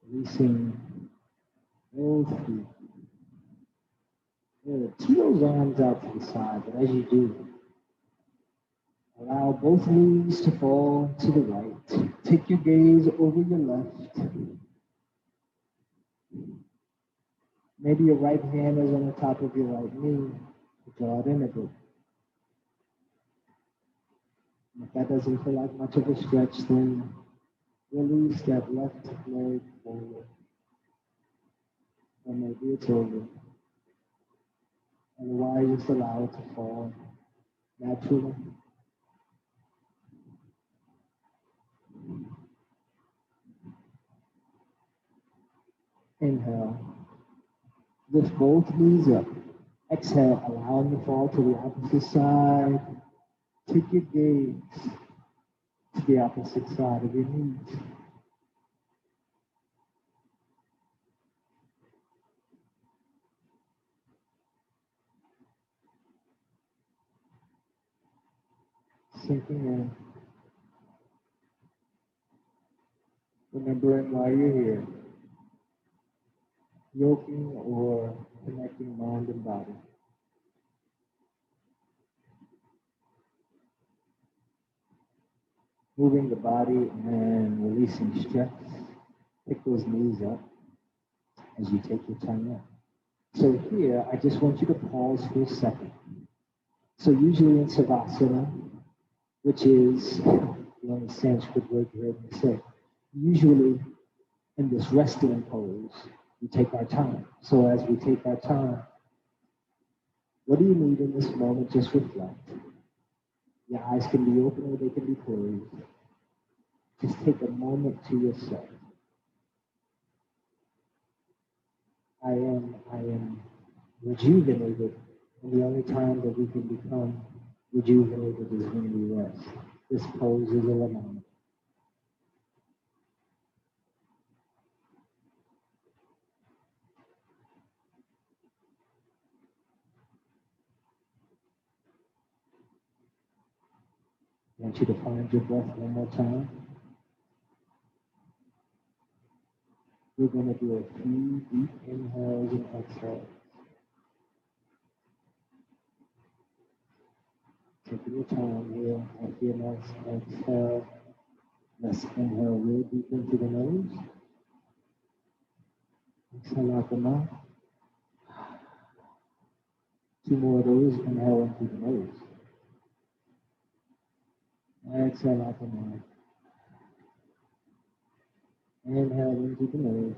Releasing both feet. Good. Keep those arms out to the side, but as you do, allow both knees to fall to the right. Take your gaze over your left. Maybe your right hand is on the top of your right knee. Draw it in a bit. And if that doesn't feel like much of a stretch, then release that left leg forward. Or maybe it's over. Otherwise, just allow it to fall naturally. Inhale. Lift both knees up. Exhale, allow them to fall to the opposite side. Take your gaze to the opposite side of your knees. Sinking in. Remembering why you're here. Yoking or connecting mind and body. Moving the body and releasing stress. Pick those knees up as you take your time out. So here, I just want you to pause for a second. So usually in Savasana, which is the only Sanskrit word you heard me say, usually in this resting pose, we take our time. So as we take our time, what do you need in this moment? Just reflect. Your eyes can be open or they can be closed. Just take a moment to yourself. I am rejuvenated, and the only time that we can become rejuvenated is when we rest. This pose is a reminder. I want you to find your breath one more time. We're going to do a few deep inhales and exhales. Taking your time here. After your next exhale, let's inhale real deep into the nose. Exhale out the mouth. 2 more of those. Inhale into the nose. Exhale out the mouth. Inhale into the nose.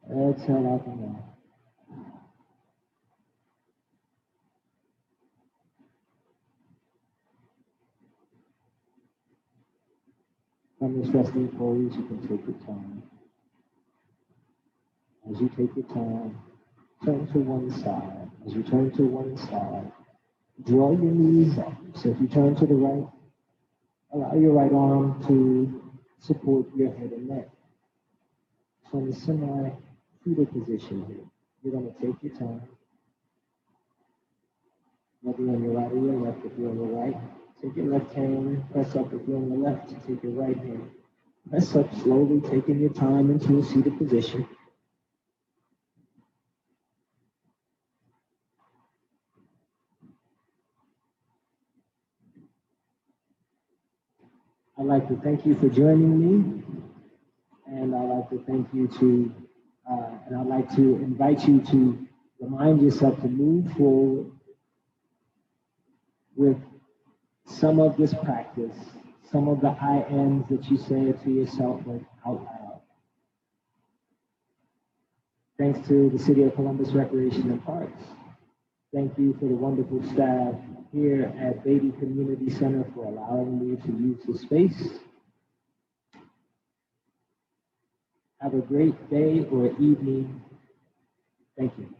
Exhale out the mouth. From this resting pose, you can take your time. As you take your time, turn to one side. As you turn to one side, draw your knees up. So if you turn to the right, allow your right arm to support your head and neck. From the semi-fetal position here, you're going to take your time. Whether you're on your right or your left, if you're on your right, take your left hand, press up. If you're on your left, take your right hand. Press up slowly, taking your time into a seated position. I'd like to thank you for joining me, and I'd like to thank you and I'd like to invite you to remind yourself to move forward with some of this practice, some of the I ams that you say to yourself out loud. Thanks to the City of Columbus Recreation and Parks. Thank you for the wonderful staff here at Beatty Community Center for allowing me to use the space. Have a great day or evening. Thank you.